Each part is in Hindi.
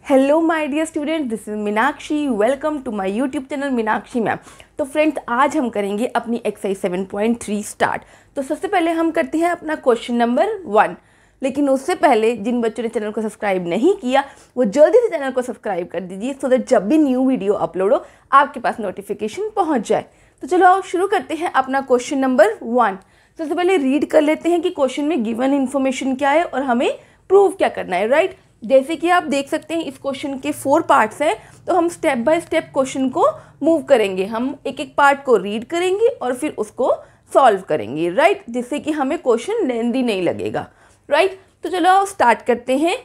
Hello my dear student, this is Meenakshi. Welcome to my YouTube channel Meenakshi ma'am. तो फ्रेंड्स, आज हम करेंगे अपनी एक्सरसाइज 7.3 स्टार्ट। तो सबसे पहले हम करते हैं अपना क्वेश्चन नंबर 1। लेकिन उससे पहले जिन बच्चों ने चैनल को सब्सक्राइब नहीं किया वो जल्दी से चैनल को सब्सक्राइब कर दीजिए, सो दैट जब भी न्यू वीडियो अपलोड हो आपके पास नोटिफिकेशन पहुँच जाए। तो चलो आओ शुरू करते हैं अपना क्वेश्चन नंबर 1। सबसे पहले रीड कर लेते हैं कि क्वेश्चन में गिवन इन्फॉर्मेशन क्या है और हमें प्रूव क्या करना है, राइट। जैसे कि आप देख सकते हैं इस क्वेश्चन के 4 पार्ट्स हैं, तो हम स्टेप बाय स्टेप क्वेश्चन को मूव करेंगे। हम एक एक पार्ट को रीड करेंगे और फिर उसको सॉल्व करेंगे, राइट, जिससे कि हमें क्वेश्चन लेंदी नहीं लगेगा, राइट। तो चलो स्टार्ट करते हैं।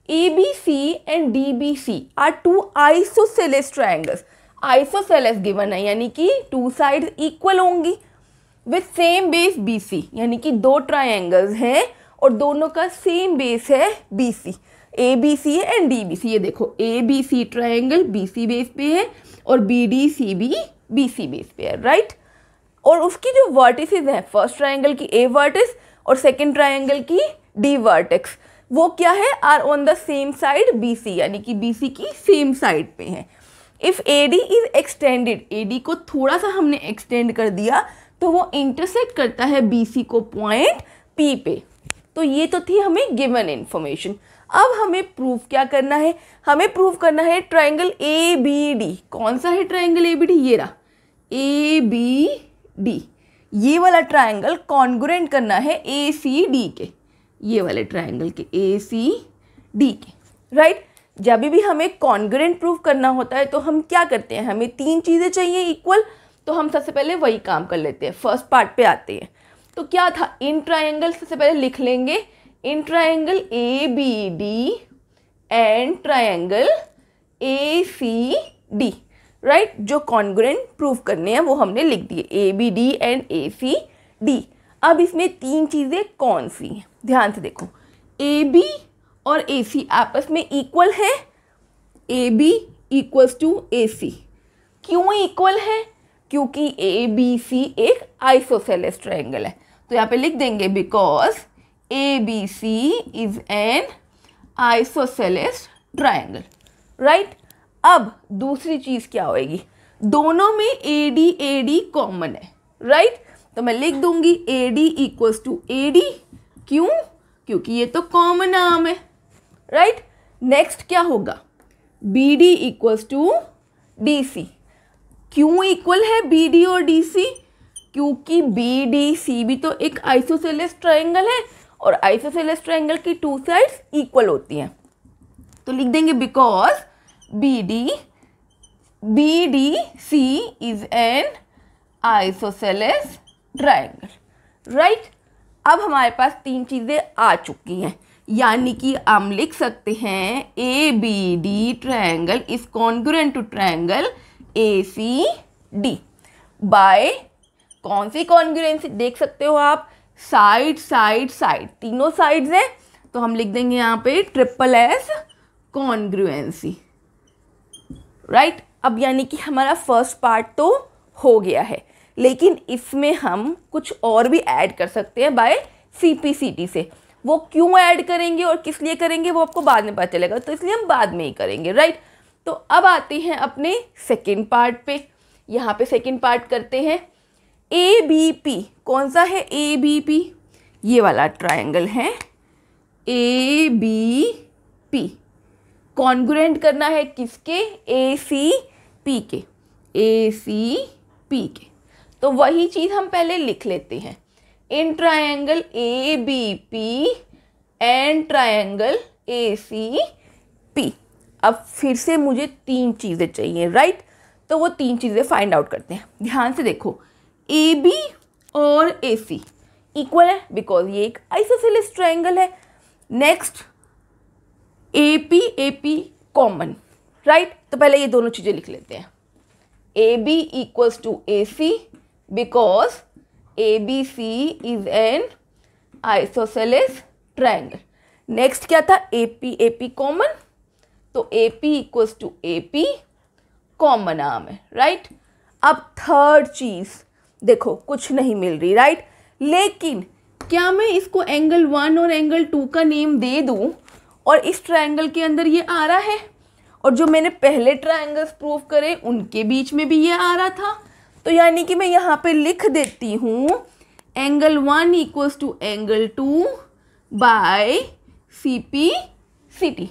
ABC and DBC are 2 isosceles triangles. Isosceles given है, यानी कि 2 साइड्स इक्वल होंगी विथ सेम बेस BC, यानी कि 2 ट्रायंगल्स हैं और दोनों का सेम बेस है BC। ABC एंड DBC, ये देखो ABC ट्रायंगल BC बेस पे है और BDC भी BC बेस पे है, राइट। और उसकी जो वर्टिसेस हैं, फर्स्ट ट्रायंगल की A वर्टिस और सेकंड ट्रायंगल की D वर्टेक्स, वो क्या है, are on the same side BC, यानी कि BC की सेम साइड पे है। If AD is extended, AD को थोड़ा सा हमने एक्सटेंड कर दिया तो वो इंटरसेक्ट करता है BC को पॉइंट P पे। तो ये तो थी हमें गिवन इन्फॉर्मेशन। अब हमें प्रूव क्या करना है, हमें प्रूव करना है ट्रायंगल ABD। कौन सा है ट्रायंगल ABD, ये रहा ABD। ये वाला ट्रायंगल कॉन्ग्रुएंट करना है ACD के, ये वाले ट्रायंगल के ACD के, राइट। जब भी हमें कॉन्ग्रुएंट प्रूव करना होता है तो हम क्या करते हैं, हमें 3 चीज़ें चाहिए इक्वल, तो हम सबसे पहले वही काम कर लेते हैं। फर्स्ट पार्ट पे आते हैं। तो क्या था, इन ट्रायंगल सबसे पहले लिख लेंगे, in triangle ABD and triangle ACD, right. जो कॉन्ग्रुएंट प्रूव करने हैं वो हमने लिख दिए, ABD एंड ACD। अब इसमें 3 चीज़ें कौन सी हैं, ध्यान से देखो। AB और AC आपस में इक्वल है, AB इक्वल्स टू AC। क्यों इक्वल है, क्योंकि ABC एक आइसोसेलेस ट्रायंगल है। तो यहाँ पे लिख देंगे because ABC is an isosceles triangle, right. अब दूसरी चीज़ क्या होएगी, दोनों में AD कॉमन है, राइट। तो मैं लिख दूंगी AD इक्वल्स टू AD। क्यों, क्योंकि ये तो कॉमन आर्म है, राइट। नेक्स्ट क्या होगा, BD इक्वल्स टू DC। क्यों इक्वल है BD और DC, क्योंकि BDC भी तो एक आइसोसेलेस ट्रायंगल है और आइसोसेलेस ट्रायंगल की 2 साइड्स इक्वल होती हैं। तो लिख देंगे because BDC is an isosceles triangle, right. अब हमारे पास 3 चीज़ें आ चुकी हैं, यानी कि हम लिख सकते हैं ABD triangle is congruent to triangle ACD by कौन सी कॉन्ग्रुएंसी देख सकते हो आप, साइड साइड साइड, तीनों साइड्स हैं, तो हम लिख देंगे यहाँ पे SSS कॉन्ग्रुएंसी, राइट। अब यानी कि हमारा फर्स्ट पार्ट तो हो गया है, लेकिन इसमें हम कुछ और भी ऐड कर सकते हैं बाय CPCT से। वो क्यों ऐड करेंगे और किस लिए करेंगे वो आपको बाद में पता चलेगा, तो इसलिए हम बाद में ही करेंगे, राइट। तो अब आते हैं अपने सेकेंड पार्ट पे। यहाँ पे सेकेंड पार्ट करते हैं। ABP कौन सा है, ABP ये वाला ट्रायंगल है ABP। कॉन्ग्रुएंट करना है किसके, ACP के, ACP के। तो वही चीज़ हम पहले लिख लेते हैं, in triangle ABP and triangle ACP। अब फिर से मुझे 3 चीज़ें चाहिए, राइट। तो वो 3 चीज़ें फाइंड आउट करते हैं। ध्यान से देखो, AB और AC इक्वल है बिकॉज ये एक आइसोसेलेस ट्रायंगल है। Next AP common, right. तो पहले ये दोनों चीज़ें लिख लेते हैं, AB equals to AC because ABC is an isosceles triangle. Next क्या था, AP कॉमन, तो AP equals to AP common arm है, राइट। अब थर्ड चीज़ देखो, कुछ नहीं मिल रही, राइट। लेकिन क्या मैं इसको एंगल 1 और एंगल 2 का नेम दे दूं और इस ट्रायंगल के अंदर ये आ रहा है? और जो मैंने पहले ट्रायंगल्स प्रूव करे उनके बीच में भी ये आ रहा था। तो यानी कि मैं यहाँ पे लिख देती हूँ angle 1 equals to angle 2 by CP CT।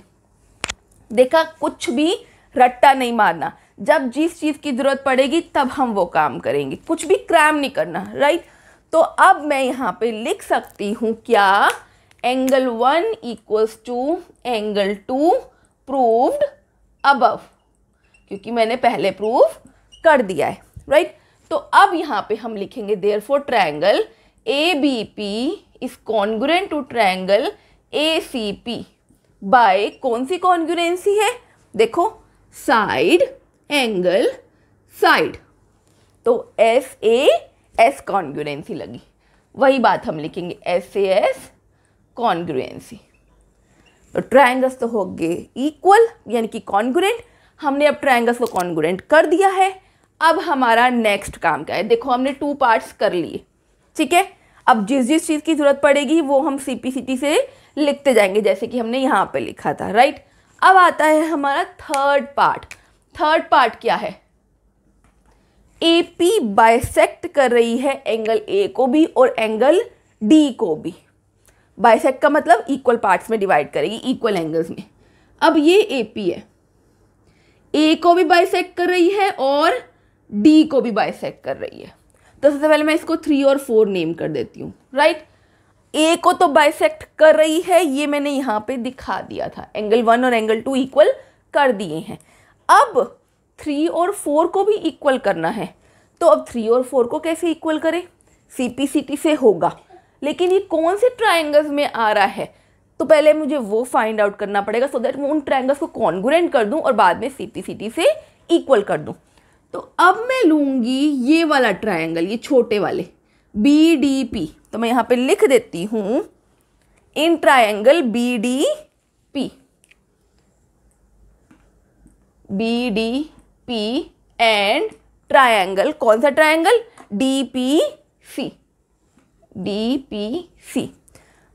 देखा, कुछ भी रट्टा नहीं मारना, जब जिस चीज़ की ज़रूरत पड़ेगी तब हम वो काम करेंगे, कुछ भी क्रैम नहीं करना, राइट। तो अब मैं यहाँ पे लिख सकती हूँ क्या, angle 1 equals to angle 2 proved above, क्योंकि मैंने पहले प्रूव कर दिया है, राइट। तो अब यहाँ पे हम लिखेंगे therefore triangle ABP is congruent to triangle ACP by, कौन सी कॉन्ग्रुएंसी है, देखो, साइड एंगल साइड, तो SAS कॉन्ग्रुएंसी लगी, वही बात हम लिखेंगे SAS कॉन्ग्रुएंसी। तो ट्रायंगल्स तो हो गए इक्वल यानी कि कॉन्ग्रुएंट, हमने अब ट्रायंगल्स को कॉन्ग्रुएंट कर दिया है। अब हमारा नेक्स्ट काम क्या है, देखो हमने 2 पार्ट्स कर लिए, ठीक है। अब जिस जिस चीज़ की ज़रूरत पड़ेगी वो हम CP CT से लिखते जाएंगे, जैसे कि हमने यहाँ पे लिखा था, राइट। अब आता है हमारा थर्ड पार्ट। थर्ड पार्ट क्या है, AP बाइसेक्ट कर रही है एंगल A को भी और एंगल D को भी। बाइसेक्ट का मतलब इक्वल पार्ट्स में डिवाइड करेगी, इक्वल एंगल्स में। अब ये AP है, A को भी बाइसेक्ट कर रही है और D को भी बाइसेक्ट कर रही है। तो सबसे पहले मैं इसको 3 और 4 नेम कर देती हूँ, राइट। A को तो बाइसेक्ट कर रही है, ये मैंने यहाँ पे दिखा दिया था, एंगल 1 और एंगल 2 इक्वल कर दिए हैं। अब 3 और 4 को भी इक्वल करना है, तो अब 3 और 4 को कैसे इक्वल करें, CP CT से होगा, लेकिन ये कौन से ट्रायंगल्स में आ रहा है, तो पहले मुझे वो फाइंड आउट करना पड़ेगा, सो दैट मैं उन ट्रायंगल्स को कॉन्ग्रुएंट कर दूं और बाद में CP CT से इक्वल कर दूं। तो अब मैं लूँगी ये वाला ट्रायंगल, ये छोटे वाले BDP, तो मैं यहाँ पे लिख देती हूँ in triangle BDP and triangle, कौन सा ट्रायंगल, DPC।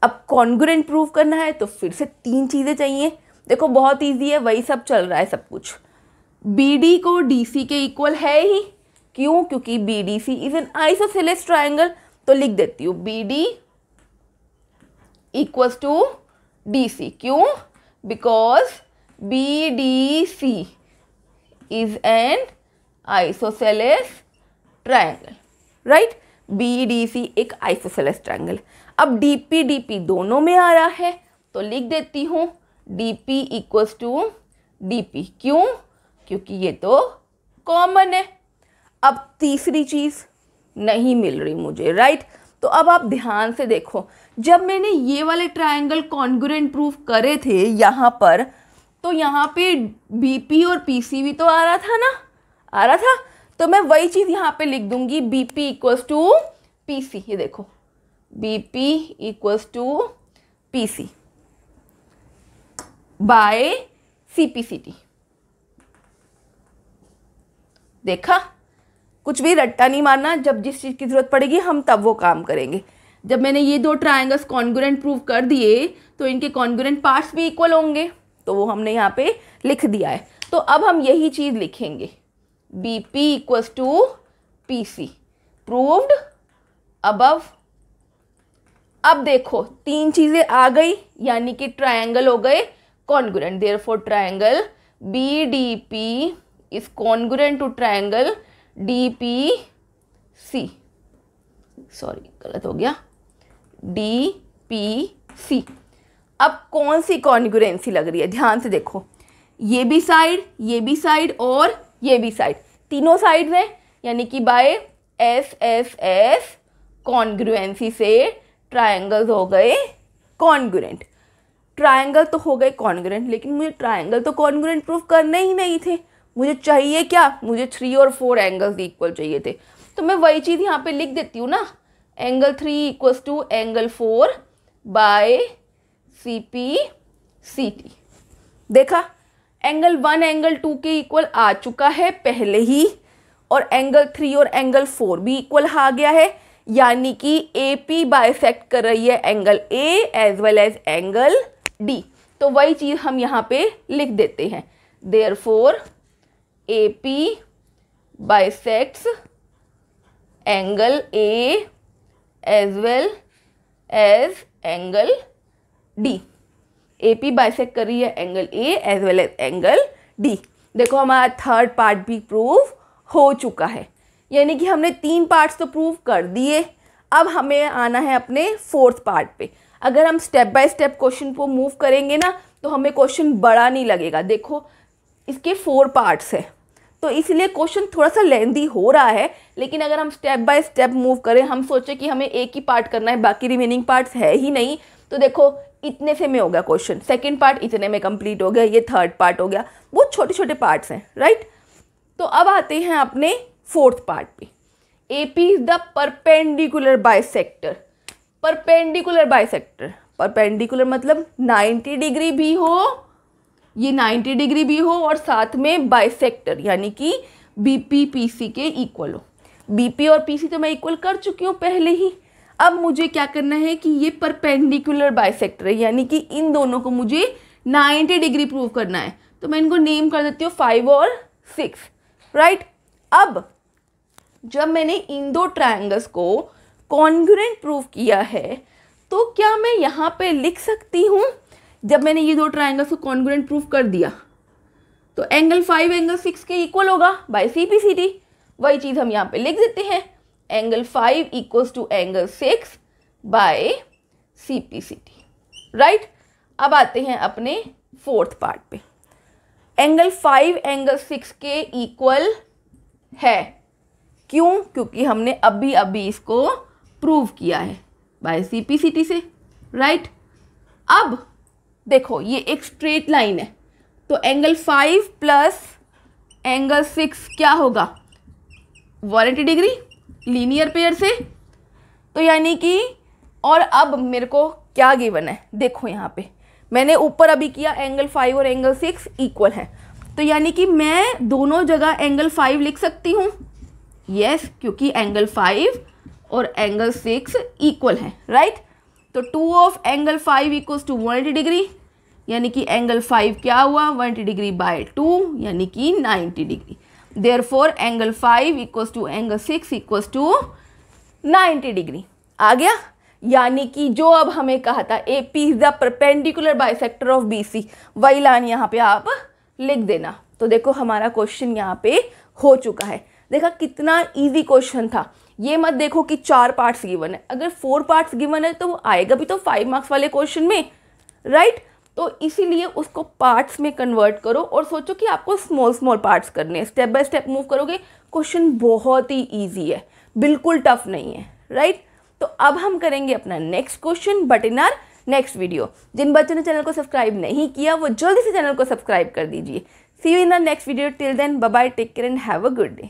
अब कॉन्ग्रुएंट प्रूव करना है तो फिर से 3 चीज़ें चाहिए। देखो बहुत इजी है, वही सब चल रहा है सब कुछ। BD को DC के इक्वल है ही, क्यों, क्योंकि BDC is an isosceles triangle. तो लिख देती हूँ BD इक्वल्स टू DC, क्यों, because BDC is an isosceles triangle, right. BDC एक आइसोसेलेस ट्रायंगल। अब DP दोनों में आ रहा है, तो लिख देती हूँ DP इक्वल्स टू DP, क्यों, क्योंकि ये तो कॉमन है। अब तीसरी चीज़ नहीं मिल रही मुझे, राइट। तो अब आप ध्यान से देखो, जब मैंने ये वाले ट्रायंगल कॉन्ग्रुएंट प्रूफ करे थे यहाँ पर, तो यहाँ पे BP और PC भी तो आ रहा था ना, आ रहा था। तो मैं वही चीज़ यहाँ पे लिख दूंगी BP इक्वल्स टू PC, ये देखो BP equals to PC by CP CT। देखा, कुछ भी रट्टा नहीं मारना, जब जिस चीज़ की ज़रूरत पड़ेगी हम तब वो काम करेंगे। जब मैंने ये 2 ट्रायंगल्स कॉन्ग्रुएंट प्रूव कर दिए तो इनके कॉन्ग्रुएंट पार्ट्स भी इक्वल होंगे, तो वो हमने यहाँ पे लिख दिया है। तो अब हम यही चीज़ लिखेंगे BP equals to PC proved above. अब देखो 3 चीज़ें आ गई, यानी कि ट्रायंगल हो गए congruent. Therefore triangle BDP is congruent to triangle DPC, sorry गलत हो गया, DPC। अब कौन सी कॉन्ग्रुएंसी लग रही है, ध्यान से देखो, ये भी साइड और ये भी साइड, तीनों साइड्स हैं, यानी कि बाय SSS कॉन्ग्रुएंसी से ट्रायंगल्स हो गए कॉन्ग्रुएंट। ट्रायंगल तो हो गए कॉन्ग्रुएंट, लेकिन मुझे ट्रायंगल तो कॉन्ग्रुएंट प्रूफ करने ही नहीं थे, मुझे चाहिए क्या, मुझे 3 और 4 एंगल्स इक्वल चाहिए थे। तो मैं वही चीज़ यहाँ पे लिख देती हूँ ना, angle 3 equals to angle 4 by CP CT। देखा, एंगल 1 एंगल 2 के इक्वल आ चुका है पहले ही, और एंगल 3 और एंगल 4 भी इक्वल आ गया है, यानी कि AP बाइसेक्ट कर रही है angle A as well as angle D। तो वही चीज़ हम यहाँ पे लिख देते हैं, therefore AP bisects angle A as well as angle D। AP bisect कर रही है angle A as well as angle D। देखो हमारा थर्ड पार्ट भी प्रूव हो चुका है, यानी कि हमने 3 पार्ट्स तो प्रूव कर दिए। अब हमें आना है अपने फोर्थ पार्ट पे। अगर हम स्टेप बाय स्टेप क्वेश्चन को मूव करेंगे ना तो हमें क्वेश्चन बड़ा नहीं लगेगा। देखो इसके 4 पार्ट्स है तो इसलिए क्वेश्चन थोड़ा सा लेंदी हो रहा है, लेकिन अगर हम स्टेप बाय स्टेप मूव करें, हम सोचे कि हमें एक ही पार्ट करना है, बाकी रिमेनिंग पार्ट्स है ही नहीं, तो देखो इतने से में हो गया क्वेश्चन, सेकंड पार्ट इतने में कंप्लीट हो गया, ये थर्ड पार्ट हो गया, वो छोटे छोटे पार्ट्स हैं, राइट। तो अब आते हैं अपने फोर्थ पार्ट पे। AP is the perpendicular bisector. Perpendicular bisector, perpendicular मतलब 90 डिग्री भी हो, ये 90 डिग्री भी हो और साथ में बाइसेक्टर यानी कि BP PC के इक्वल हो। BP और PC तो मैं इक्वल कर चुकी हूँ पहले ही। अब मुझे क्या करना है कि ये परपेंडिकुलर बाइसेक्टर है, यानी कि इन दोनों को मुझे 90 डिग्री प्रूव करना है। तो मैं इनको नेम कर देती हूँ 5 और 6, राइट। अब जब मैंने इन 2 ट्रायंगल्स को कॉन्ग्रुएंट प्रूव किया है तो क्या मैं यहाँ पे लिख सकती हूँ, जब मैंने ये 2 ट्रायंगल्स को कॉन्ग्रुएंट प्रूव कर दिया तो एंगल 5 एंगल 6 के इक्वल होगा बाय CPCT। वही चीज़ हम यहाँ पे लिख देते हैं, angle 5 equals to angle 6 by CPCT, right. अब आते हैं अपने फोर्थ पार्ट पे। एंगल 5 एंगल 6 के इक्वल है, क्यों? क्योंकि हमने अभी इसको प्रूव किया है बाय CPCT से, राइट। अब देखो ये एक स्ट्रेट लाइन है तो एंगल 5 प्लस एंगल 6 क्या होगा, 180 डिग्री लीनियर पेयर से। तो यानी कि और अब मेरे को क्या गिवन है, देखो यहाँ पे मैंने ऊपर अभी किया एंगल 5 और एंगल 6 इक्वल है, तो यानी कि मैं दोनों जगह एंगल 5 लिख सकती हूँ, यस, क्योंकि एंगल 5 और एंगल 6 इक्वल है, राइट। तो 2 of angle 5 equals to 180 degree, यानी कि एंगल 5 क्या हुआ 180 डिग्री बाय 2 यानी कि 90 degree. Therefore angle 5 equals to angle 6 equals to 90 degree. आ गया, यानी कि जो अब हमें कहा था AP is the perpendicular bisector of BC, वही लाइन यहाँ पे आप लिख देना। तो देखो हमारा क्वेश्चन यहाँ पे हो चुका है। देखा कितना इजी क्वेश्चन था। ये मत देखो कि 4 पार्ट्स गिवन है, अगर 4 पार्ट्स गिवन है तो वो आएगा भी तो 5 मार्क्स वाले क्वेश्चन में, राइट। तो इसीलिए उसको पार्ट्स में कन्वर्ट करो और सोचो कि आपको स्मॉल स्मॉल पार्ट्स करने हैं, स्टेप बाय स्टेप मूव करोगे, क्वेश्चन बहुत ही ईजी है, बिल्कुल टफ नहीं है, राइट। तो अब हम करेंगे अपना next question but in our next video. जिन बच्चों ने चैनल को सब्सक्राइब नहीं किया वो जल्दी से चैनल को सब्सक्राइब कर दीजिए। See you in the next video, till then bye bye, take care and have a good day.